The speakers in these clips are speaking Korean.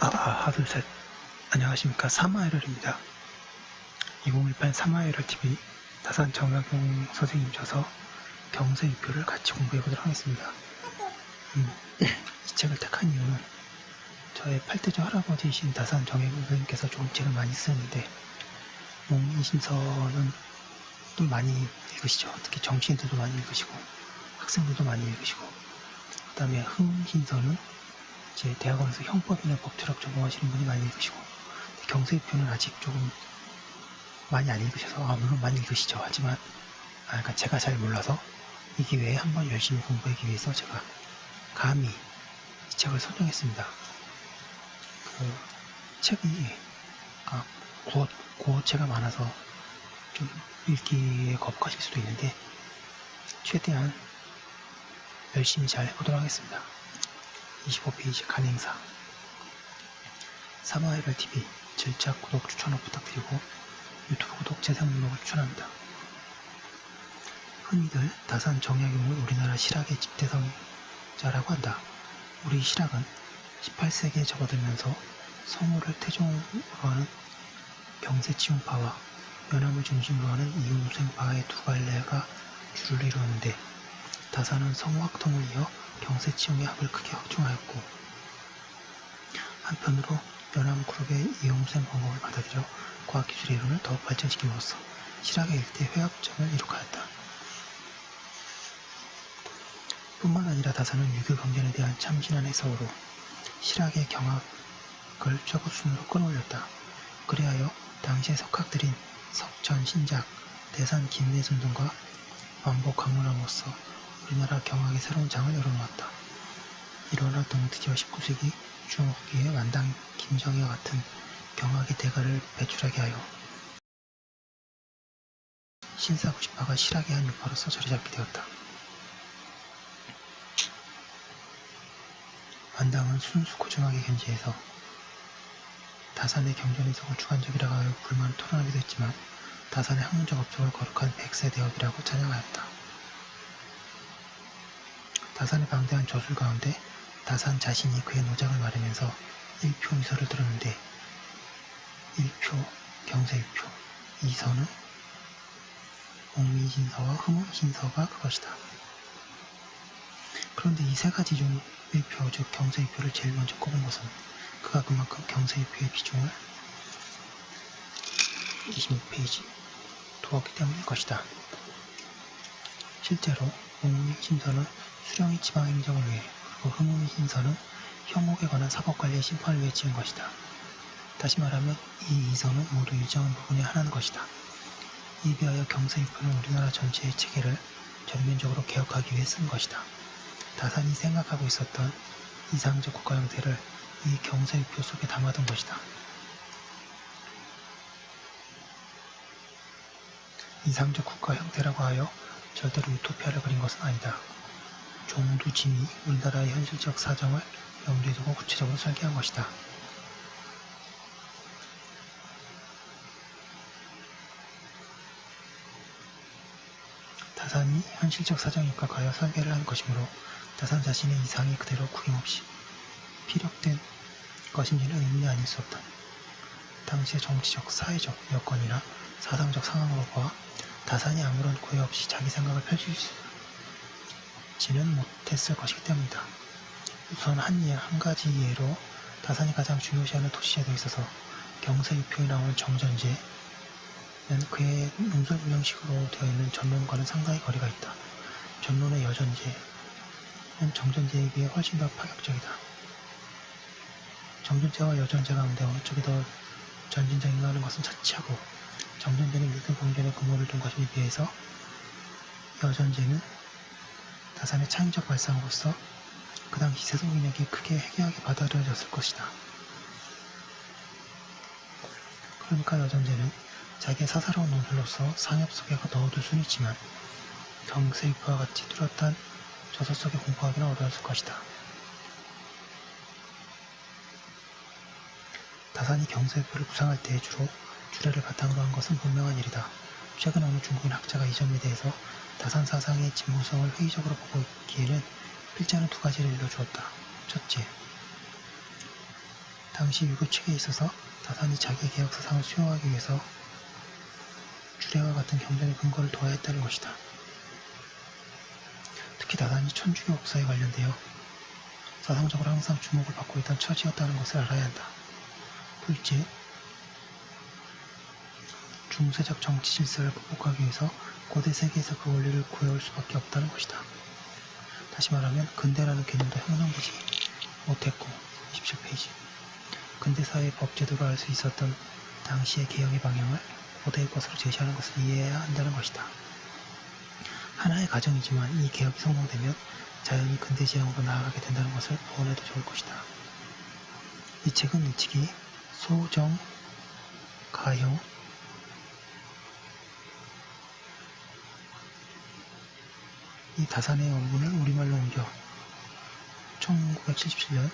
하나, 셋. 안녕하십니까. 사마에럴입니다. 2018 사마에럴 TV 다산 정약용 선생님 저서 경세유표를 같이 공부해보도록 하겠습니다. 이 책을 택한 이유는 저의 8대조 할아버지이신 다산 정약용 선생님께서 조금 책을 많이 쓰는데 몽민신서는 좀 많이 읽으시죠. 특히 정치인들도 많이 읽으시고 학생들도 많이 읽으시고 그 다음에 흥신서는 이제 대학원에서 형법이나 법철학 전공하시는 분이 많이 읽으시고 경세유표는 아직 조금 많이 안 읽으셔서 물론 많이 읽으시죠. 하지만 그러니까 제가 잘 몰라서 이 기회에 한번 열심히 공부하기 위해서 제가 감히 이 책을 선정했습니다. 그 책이 구어체가 많아서 좀 읽기에 거북하실 수도 있는데 최대한 열심히 잘 해보도록 하겠습니다. 25페이지 간행사 사마에럴 TV 질착 구독 추천을 부탁드리고 유튜브 구독 재생 목록을 추천합니다. 흔히들 다산 정약용을 우리나라 실학의 집대성자라고 한다. 우리 실학은 18세기에 접어들면서 성우를 태종으로 하는 경세치용파와 연암을 중심으로 하는 이음생파의 두 갈래가 주를 이루었는데 다산은 성우학통을 이어 경세치용의 학을 크게 확충하였고 한편으로 연암그룹의 이음생 방법을 받아들여 과학기술의 이론을 더욱 발전시킴으로써 실학의 일대 회합점을 이룩하였다. 뿐만 아니라 다산은 유교 경전에 대한 참신한 해석으로 실학의 경학을 최고 수준으로 끌어올렸다. 그리하여 당시의 석학들인 석천, 신작, 대산, 김내순 등과 왕복 강론함으로써 우리나라 경학의 새로운 장을 열어놓았다. 이러한 활동은 드디어 19세기 중후기의 완당 김정희와 같은 경학의 대가를 배출하게 하여 신사구시파가 실학의 한 유파로서 자리잡게 되었다. 완당은 순수 고정학의 견지에서 다산의 경전 해석을 주관적이라고 하여 불만을 토론하기도 했지만 다산의 학문적 업적을 거룩한 백세 대업이라고 찬양하였다. 다산의 방대한 저술 가운데 다산 자신이 그의 노작을 말하면서 1표 2서를 들었는데 1표 경세유표, 2서는 몽민신서와 흥신서가 그것이다. 그런데 이 세 가지 중 1표 즉 경세유표를 제일 먼저 꼽은 것은 그가 그만큼 경세유표의 비중을 26페이지 두었기 때문일 것이다. 실제로 몽민신서는 수령의 지방행정을 위해 그리고 흥민신서는 혐옥에 관한 사법관리의 심판을 위해 지은 것이다. 다시 말하면 이 이서는 모두 일정한 부분에 하나인 것이다. 이에 비하여 경세유표는 우리나라 전체의 체계를 전면적으로 개혁하기 위해 쓴 것이다. 다산이 생각하고 있었던 이상적 국가 형태를 이 경세유표 속에 담아둔 것이다. 이상적 국가 형태라고 하여 절대로 유토피아를 그린 것은 아니다. 종두짐이 우리나라의 현실적 사정을 염두에 두고 구체적으로 설계한 것이다. 다산이 현실적 사정에 입각하여 설계를 한 것이므로 다산 자신의 이상이 그대로 구김없이 피력된 것인지는 의문이 아닐 수 없다. 당시의 정치적, 사회적 여건이나 사상적 상황으로 보아 다산이 아무런 구애 없이 자기 생각을 펼치지는 못했을 것이기 때문이다. 우선 한 가지 예로 다산이 가장 중요시하는 도시제도에 있어서 경세유표에 나오는 정전제는 그의 논술분형식으로 되어 있는 전론과는 상당히 거리가 있다. 전론의 여전제는 정전제에 비해 훨씬 더 파격적이다. 정전제와 여전제 가운데 어느 쪽이 더 전진적인가 하는 것은 차치하고 정전제는 밀등 공전에 근거를 둔 것에 비해서 여전제는 다산의 창의적 발상으로서 그 당시 세속인에게 크게 해괴하게 받아들여졌을 것이다. 그러니까 여전제는 자기의 사사로운 논술로서 상엽 속에 넣어둘 수는 있지만 경세유표와 같이 뚜렷한 저서 속에 공부하기는 어려웠을 것이다. 다산이 경세유표를 구상할 때 주로 주례를 바탕으로 한 것은 분명한 일이다. 최근 어느 중국인 학자가 이 점에 대해서 다산 사상의 진보성을 회의적으로 보고 있기에는 필자는 두 가지를 일러주었다. 첫째, 당시 유교 체계에 있어서 다산이 자기 계약서상을 수용하기 위해서 주례와 같은 경전의 근거를 둬야 했다는 것이다. 특히 다산이 천주교 역사에 관련되어 사상적으로 항상 주목을 받고 있던 처지였다는 것을 알아야 한다. 둘째, 중세적 정치 질서를 극복하기 위해서 고대 세계에서 그 원리를 구해올 수밖에 없다는 것이다. 다시 말하면 근대라는 개념도 형성되지 못했고 27페이지 근대사회의 법제도로 알 수 있었던 당시의 개혁의 방향을 고대의 것으로 제시하는 것을 이해해야 한다는 것이다. 하나의 가정이지만 이 개혁이 성공되면 자연히 근대 지향으로 나아가게 된다는 것을 보완해도 좋을 것이다. 이 책은 일찍이 소정, 가형, 이 다산의 원문을 우리말로 옮겨 1977년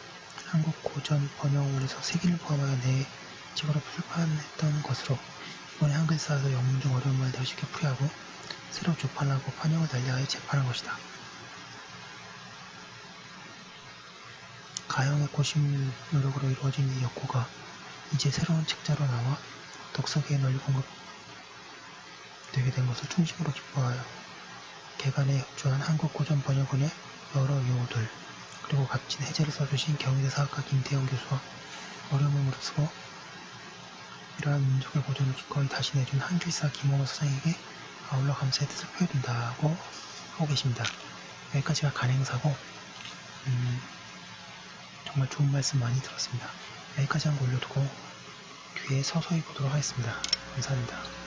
한국 고전 번역원에서 3기를 포함하여 4책으로 출판했던 것으로 이번에 한글 쌓아서 영문 중 어려운 말들을 쉽게 풀이하고 새로 조판하고 판형을 달리하여 재판한 것이다. 가형의 고심 노력으로 이루어진 이 역고가 이제 새로운 책자로 나와 독서계에 널리 공급되게 된 것을 충심으로 기뻐하여 개간에 협조한 한국고전 번역원의 여러 요들 그리고 값진 해제를 써주신 경희대 사학과 김태영 교수와 어려움을 무릅쓰고 이러한 민족의 보존을 기꺼이 다시 내준 한길사 김홍호 선생에게 아울러 감사의 뜻을 표해둔다고 하고 계십니다. 여기까지가 간행사고 정말 좋은 말씀 많이 들었습니다. 여기까지 한 거 올려두고 뒤에 서서히 보도록 하겠습니다. 감사합니다.